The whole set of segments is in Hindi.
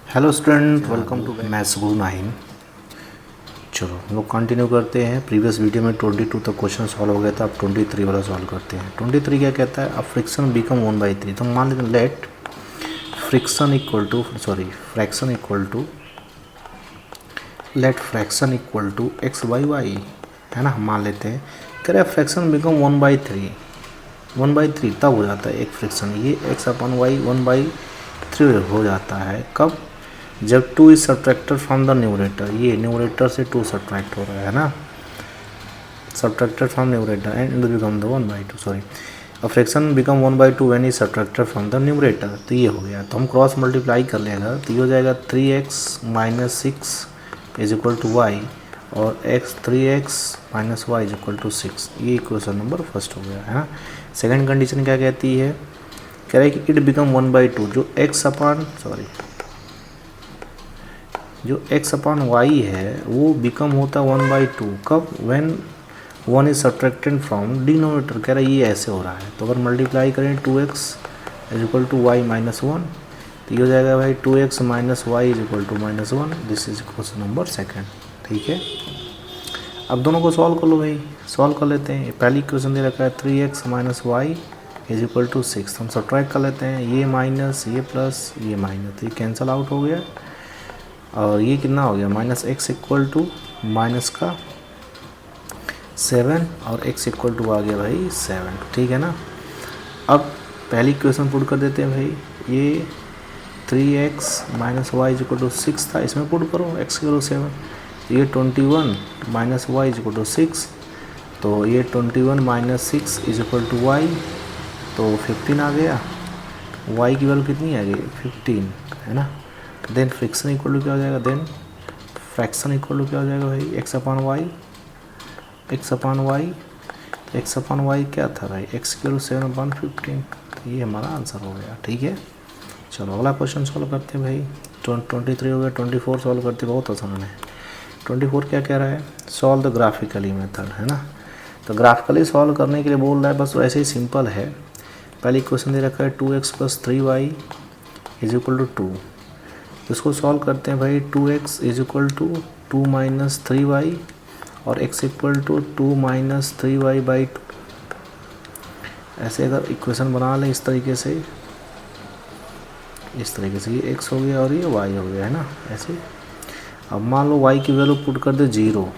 Hello student, welcome to maths guru 9। चलो हम लोग कंटिन्यू करते हैं। प्रीवियस वीडियो में 22 तक क्वेश्चन सॉल्व हो गया था। अब 23 वाला सॉल्व करते हैं। 23 क्या कहता है? अब फ्रिक्शन बिकम 1/3। तो मान लेते हैं let friction equal to fraction equal to X by Y, है ना। मान लेते हैं, कह रहे हैं फ्रैक्शन बिकम 1/3 तब हो जाता है एक फ्रिक्शन। ये एक्स अपन वाई 1/3 हो जाता है कब? जब 2 is subtracted from the numerator. ये न्यूमरेटर से 2 सब्ट्रैक्ट हो रहा है ना, subtracted from numerator and become the 1/2। Sorry, a fraction become 1/2 when is subtracted from the numerator. तो ये हो गया, तो हम क्रॉस मल्टीप्लाई कर लेगा तो ये हो जाएगा 3x - 6 is equal to Y और 3x - y is equal to 6। ये इक्वेशन नंबर फर्स्ट हो गया है ना। सेकेंड कंडीशन क्या कहती है? कह रहा है कि इट बिकम 1/2 जो x अपॉन वाई है वो बिकम होता 1/2 कब? When 1 is subtracted from denominator. कह रहा है ये ऐसे हो रहा है, तो अगर मल्टीप्लाई करें 2x is equal to Y minus 1 तो ये हो जाएगा भाई 2x - y is equal to -1। This is question number second. ठीक है, अब दोनों को सॉल्व कर लो भाई। सॉल्व कर लेते हैं। पहली इक्वेशन दे रखा है 3x - y is equal to 6। हम सब्ट्रैक्ट कर लेते हैं, ये माइनस ये प्लस ये माइनस, तो ये कैंसिल आउट हो गया और ये कितना हो गया? -x इक्वल टू माइनस का 7 और x इक्वल टू आ गया भाई 7। ठीक है ना। अब पहली इक्वेशन पुट कर देते हैं भाई। ये 3x - y is equal to 6 था, इसमें पुट करो x की वैल्यू 7। ये 21 - y इज इक्वल टू 6, तो ये 21 - 6 इज इक्वल टू y, तो 15 आ गया। y की वैल्यू कितनी आ गई? 15, है ना। देन फ्रिक्शन इक्वल टू क्या हो जाएगा? देन फ्रैक्शन इक्वल टू क्या हो जाएगा भाई? x अपॉन वाई क्या था भाई? x की वैल्यू 7/15। तो ये हमारा आंसर हो गया। ठीक है, चलो अगला क्वेश्चन सॉल्व करते हैं भाई। 23 हो गया, 24 सॉल्व करते, बहुत आसान है। 24 क्या कह रहा है? सॉल्व द ग्राफिकली मेथड, है ना। तो ग्राफिकली सॉल्व करने के लिए बोल रहा है, बस वैसे ही सिंपल है। पहली क्वेश्चन दे रखा है 2x + 3y is equal to 2। इसको सॉल्व करते हैं भाई। 2x is equal to 2 - 3y और x इक्वल टू 2 - 3y/2। ऐसे अगर इक्वेशन बना लें इस तरीके से ये x हो गया और ये y हो गया, है ना। ऐसे अब मान लो y की वैल्यू पुट कर दे 0।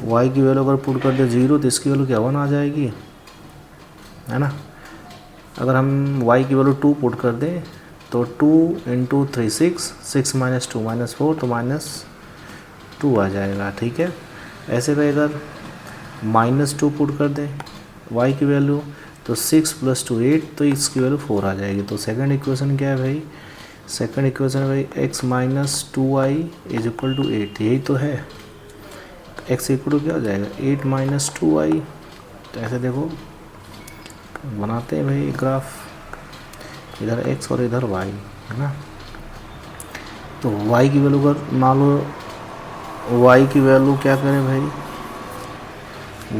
y की वैल्यू अगर पुट कर दे 0 तो इसकी वैल्यू क्या 1 आ जाएगी, है ना। अगर हम y की वैल्यू 2 पुट कर दें तो 2 × 3 6 6 - 2 -4, तो -2 आ जाएगा। ठीक है, ऐसे भाई अगर -2 पुट कर दें y की वैल्यू तो 6 + 2 8, तो इसकी वैल्यू 4 आ जाएगी। तो सेकंड इक्वेशन क्या है भाई? सेकंड इक्वेशन है भाई x - 2y is equal to 8। यही तो है, x इक्वल टू क्या हो जाएगा? 8 - 2y। तो ऐसे देखो बनाते हैं भाई ग्राफ, इधर x और इधर y, है ना। तो y की वैल्यू अगर मान लो y की वैल्यू क्या करें भाई?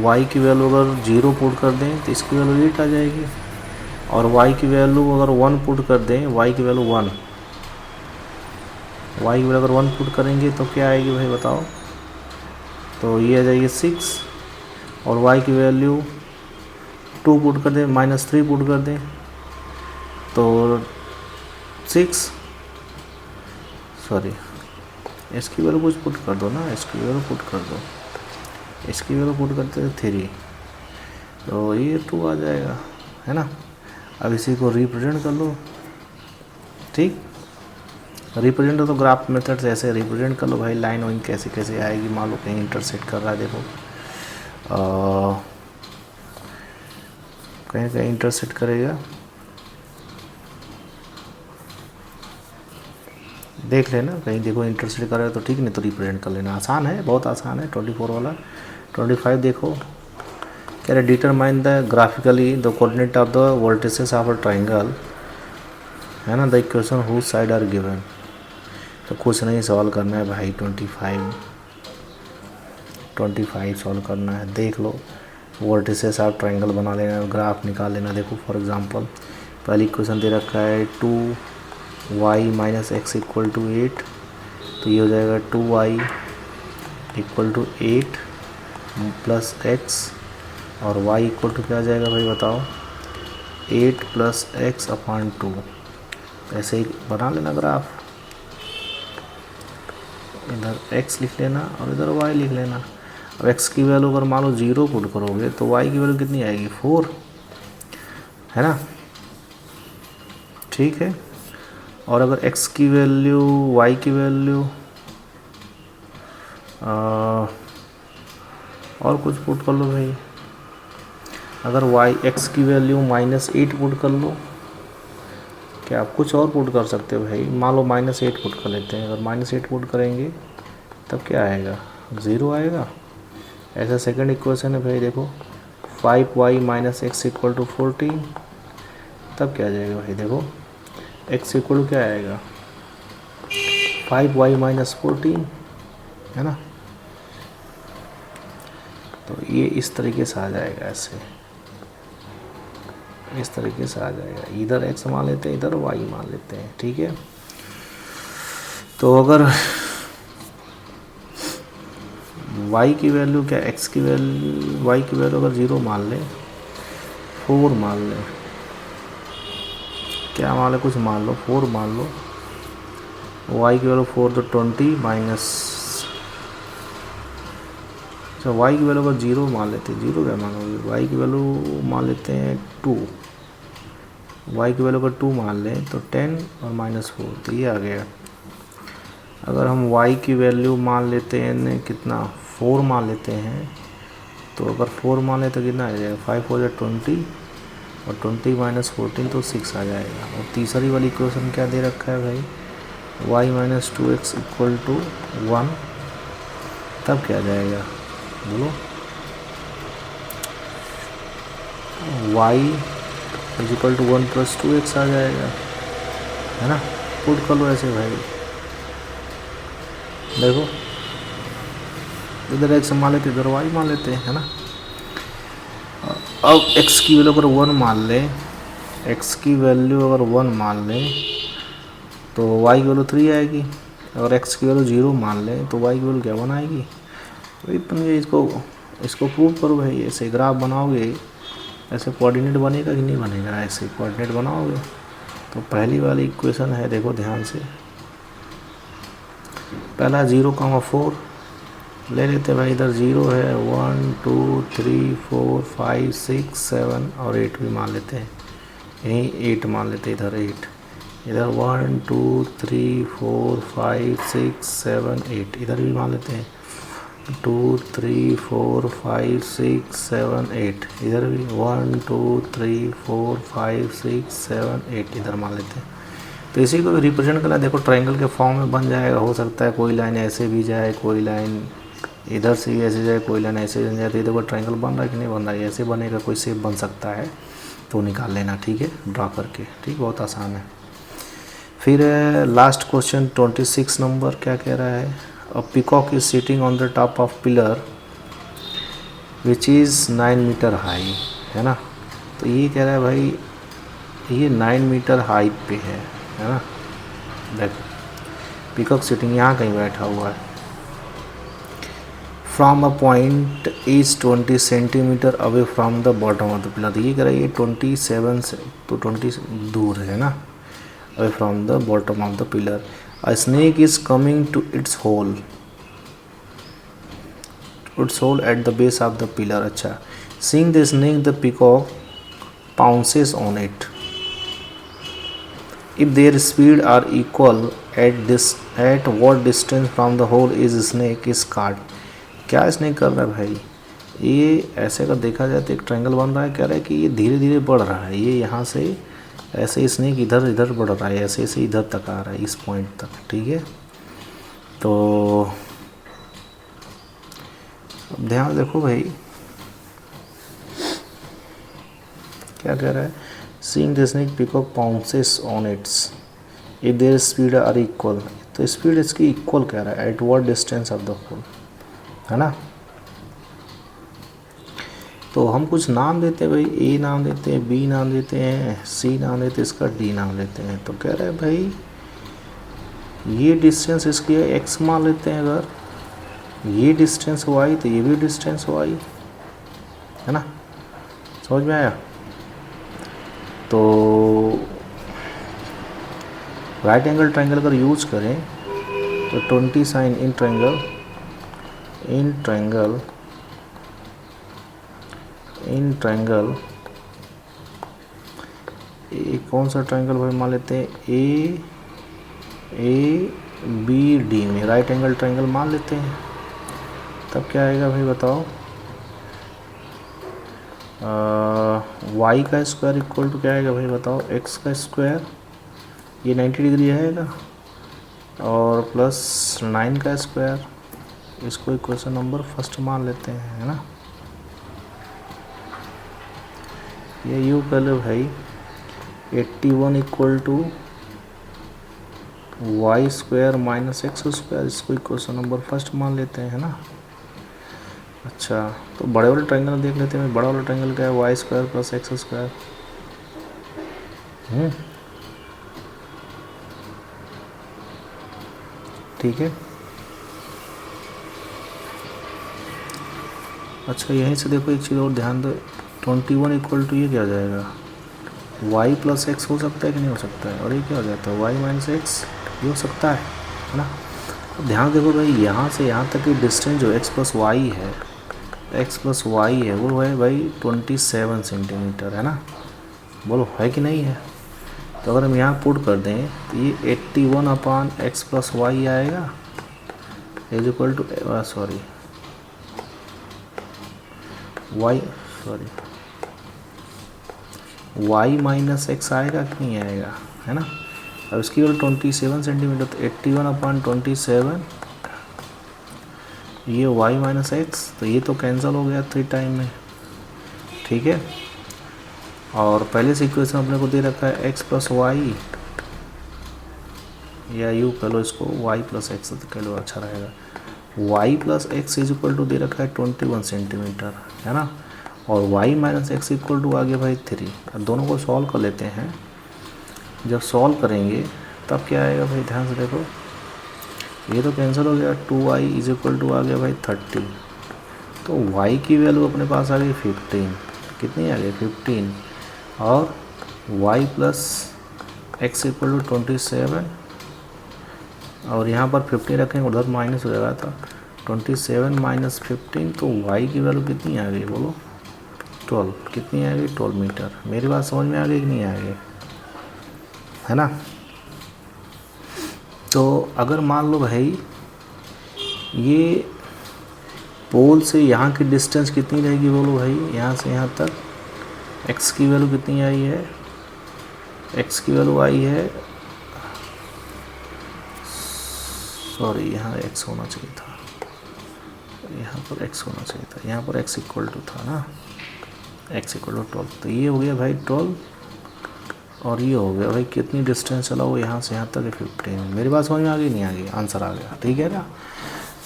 y की वैल्यू अगर 0 पुट कर दें तो इसकी वैल्यू 8 आ जाएगी। और y की वैल्यू अगर 1 पुट कर दें, y की वैल्यू 1, y की वैल्यू अगर 1 पुट करेंगे तो क्या आएगी भाई बताओ? तो ये आ जाएगी 6। और y की वैल्यू 2 पुट कर दें, -3 पुट कर दें तो 6, सॉरी इसकी वैल्यू कुछ पुट कर दो ना, इसकी वैल्यू पुट कर दो, इसकी वैल्यू पुट करते हैं 3, तो ये 2 आ जाएगा, है ना। अब इसी को रिप्रेजेंट कर लो। ठीक, रिप्रेजेंट तो ग्राफ मेथड से ऐसे रिप्रेजेंट कर लो भाई। लाइन वाइन कैसे कैसे आएगी, मान लो कहीं इंटरसेक्ट कर रहा है, देखो कहीं कहीं इंटरसेक्ट करेगा, देख लेना कहीं, देखो इंटरसेक्ट कर रहा है तो ठीक, नहीं तो रिप्रेजेंट कर लेना। आसान है, बहुत आसान है 24 वाला। 25 देखो, कह रहे determine the graphically the coordinate of the vertices of a triangle, है ना। The equation whose side are given. तो कुछ नहीं सॉल्व करना है भाई, 25 सॉल्व करना है। देख लो वर्टिसेस ऑफ ट्राइंगल बना लेना, ग्राफ निकाल लेना। देखो फॉर एग्जांपल पहली इक्वेशन दे रखा है 2 y minus X equal to 8, तो ये हो जाएगा 2y equal to 8 plus X, और y इक्वल टू क्या आ जाएगा भाई बताओ, 8 प्लस एक्स अपॉन 2। ऐसे ही बना लेना ग्राफ, इधर x लिख लेना और इधर y लिख लेना। अब x की वैल्यू अगर मान लो 0 पुट करोगे तो y की वैल्यू कितनी आएगी, 4, है ना, ठीक है। और अगर x की वैल्यू, y की वैल्यू और कुछ पुट कर लो भाई, अगर x की वैल्यू -8 पुट कर लो, क्या आप कुछ और पुट कर सकते हो भाई, मान लो -8 पुट कर लेते हैं। अगर -8 पुट करेंगे तब क्या आएगा, 0 आएगा। ऐसा सेकंड इक्वेशन है भाई, देखो 5y minus X equal to 14, तब क्या आ जाएगा भाई, देखो x इक्वल टू क्या आएगा, 5y माइनस 14, है ना। तो ये इस तरीके से आ जाएगा, ऐसे इस तरीके से आ जाएगा। इधर x मान लेते हैं, इधर y मान लेते हैं, ठीक है। तो अगर y की वैल्यू क्या, x की वैल्यू, y की वैल्यू अगर 0 मान लें, 4 मान लें, क्या मान लें, कुछ मान लो, 4 मान लो, y की वैल्यू 4 तो 20 माइनस, अच्छा y की वैल्यू अगर 0 मान लेते हैं, 0 क्या मानोगे, y की वैल्यू मान लेते हैं 2, y की वैल्यू अगर 2 मान लें तो 10 और -4, तो ये आ गया। अगर हम y की वैल्यू मान लेते हैं कितना, 4 मान लेते हैं, तो अगर 4 मान लें तो कितना आ जाएगा, 5 4 20 और 20 माइनस 14 तो 6 आ जाएगा। और तीसरी वाली इक्वेशन क्या दे रखा है भाई, y minus 2x equal to 1, तब क्या आ जाएगा बोलो, y is equal to 1 plus 2x आ जाएगा, है ना। पुट कर लो ऐसे भाई, देखो इधर x मान लेते, इधर y मान लेते हैं, है ना। अब x की वैल्यू अगर 1 मान लें, x की वैल्यू अगर 1 मान लें तो y की वैल्यू 3 आएगी। अगर x की वैल्यू 0 मान लें तो y की वैल्यू क्या 1 आएगी। तो इतने इसको प्रूव करो भाई, ऐसे ग्राफ बनाओगे, ऐसे कोऑर्डिनेट बनेगा कि नहीं बनेगा, ऐसे कोऑर्डिनेट बनाओगे। तो पहली वाली इक्वेशन है, देखो ध्यान से, पहला 0,4 ले लेते भाई, इधर 0 है, 1 2 3 4 5 6 7 और 8 भी मान लेते हैं, यहीं 8 मान लेते हैं, इधर 8, इधर 1 2 3 4 5 6 7 8, इधर भी मान लेते हैं 2 3 4 5 6 7 8, इधर भी 1 2 3 4 5 6 7 8, इधर मान लेते हैं। तो इसी को रिप्रेजेंट करना, देखो ट्रायंगल के फॉर्म में बन जाएगा। हो सकता है कोई लाइन ऐसे भी जाए, कोई लाइन इधर से भी ऐसे जाए, कोई लाइन ऐसे बन जाए। तो ये देखो ट्रायंगल बन रहा है कि नहीं बन रहा है, ऐसे बनेगा, कोई शेप बन सकता है, तो निकाल लेना, ठीक है, ड्रा करके, ठीक, बहुत आसान है। फिर लास्ट क्वेश्चन 26 नंबर क्या कह रहा है, a peacock is sitting on the top of pillar which is 9 metre high, है ना। तो ये कह रहा है भाई, ये 9 मीटर हाइट पे है ना। देखो पीकॉक सिटिंग यहाँ कहीं बैठा हुआ है, from a point is 20 centimetre away from the bottom of the pillar. ये कह रहा है ये 27 से तो 20 दूर है ना, away from the bottom of the pillar. A snake is coming to its hole at the base of the pillar. अच्छा, seeing the snake the peacock pounces on it. If their speed are equal, at what distance from the hole is snake is caught? क्या स्नेक कर रहा है भाई, ये ऐसे अगर देखा जाए तो एक ट्रायंगल बन रहा है, कह रहा है कि ये धीरे धीरे बढ़ रहा है, ये यहाँ से ऐसे स्नेक इधर इधर बढ़ रहा है, ऐसे ऐसे इधर तक आ रहा है, इस पॉइंट तक, ठीक है। तो अब ध्यान देखो भाई क्या कह रहा है, seeing the snake peacock pounces on its if their speed are equal. तो स्पीड इसकी इक्वल कह रहा है, at what distance of the hole, है ना। तो हम कुछ नाम देते हैं भाई, ए नाम देते हैं, बी नाम देते हैं, सी नाम देते हैं, इसका डी नाम देते हैं। तो कह रहा है भाई ये डिस्टेंस इसकी है x मान लेते हैं, अगर ये डिस्टेंस y तो ये भी डिस्टेंस y है ना, समझ में आया। तो राइट एंगल ट्रायंगल अगर यूज करें तो 20 साइन इन ट्रायंगल ए कौन सा ट्रायंगल भाई मान लेते हैं, ए बी डी में राइट एंगल ट्रायंगल मान लेते हैं। तब क्या आएगा भाई बताओ, y का स्क्वायर इक्वल टू क्या आएगा भाई बताओ, x का स्क्वायर, ये 90 डिग्री आएगा, और प्लस 9 का स्क्वायर। इसको इक्वेशन नंबर फर्स्ट मान लेते हैं, है ना। ये यूँ कर लो भाई 81 equal to Y square minus X square, इसको इक्वेशन नंबर फर्स्ट मान लेते हैं, है ना। अच्छा, तो बड़े वाले ट्रायंगल देख लेते हैं। बड़ा वाला ट्रायंगल क्या है, Y square plus X square. ठीक है। अच्छा, यहीं से देखो एक चीज़ और ध्यान दो, 21 इक्वल टू ये क्या हो जाएगा, y प्लस एक्स हो सकता है कि नहीं हो सकता है, और ये क्या हो जाता है y माइनस एक्स, ये हो सकता है ना। अब ध्यान देखो भाई, यहाँ से यहाँ तक की डिस्टेंस जो x प्लस वाई है वो है भाई 27 सेंटीमीटर, है ना। बोलो है कि नहीं है। तो अगर हम यहाँ पुट कर दें तो ये 81 अपान एक्स प्लस वाई आएगा is equal to y minus X आएगा कि नहीं आएगा, है ना। अब इसकी वैल्यू 27 सेंटीमीटर, तो 81 अपान 27, ये y माइनस एक्स, तो ये तो कैंसिल हो गया 3 टाइम में, ठीक है। और पहले से इक्वेशन अपने को दे रखा है x प्लस वाई, या यू कह लो इसको y प्लस एक्स कह लो, अच्छा रहेगा। y plus X is equal to दे रखा है 21 सेंटीमीटर, है ना। और y minus X equal to आ गया भाई 3। अब दोनों को सॉल्व कर लेते हैं। जब सॉल्व करेंगे तब क्या आएगा भाई, ध्यान से देखो, ये तो कैंसिल हो गया, 2y इज इक्वल टू आ गया भाई 30। तो y की वैल्यू अपने पास आ गई 15, कितनी आ गई 15, और y plus X equal to 27, और यहाँ पर 15 रखेंगे, उधर माइनस हो जाएगा, था 27 माइनस 15, तो y की वैल्यू कितनी आ गई बोलो, 12, कितनी आ गई 12 मीटर। मेरी बात समझ में आ गई कि नहीं आ गई, है ना। तो अगर मान लो भाई ये पोल से यहाँ की डिस्टेंस कितनी रहेगी बोलो भाई, यहाँ से यहाँ तक x की वैल्यू कितनी आई है, x की वैल्यू आई है, सॉरी यहाँ x होना चाहिए था, यहाँ पर x होना चाहिए था, यहाँ पर x इक्वल टू था ना, x इक्वल टू 12। तो ये हो गया भाई 12, और ये हो गया भाई कितनी डिस्टेंस चला वो यहाँ से यहाँ तक 15। मेरी बात समझ में आ गई नहीं आ गई, आंसर आ गया, ठीक है ना।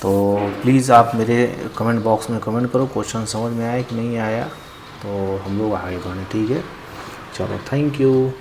तो प्लीज़ आप मेरे कमेंट बॉक्स में कमेंट करो क्वेश्चन समझ में आया कि नहीं आया, तो हम लोग आगे बढ़ें, ठीक है। चलो, थैंक यू।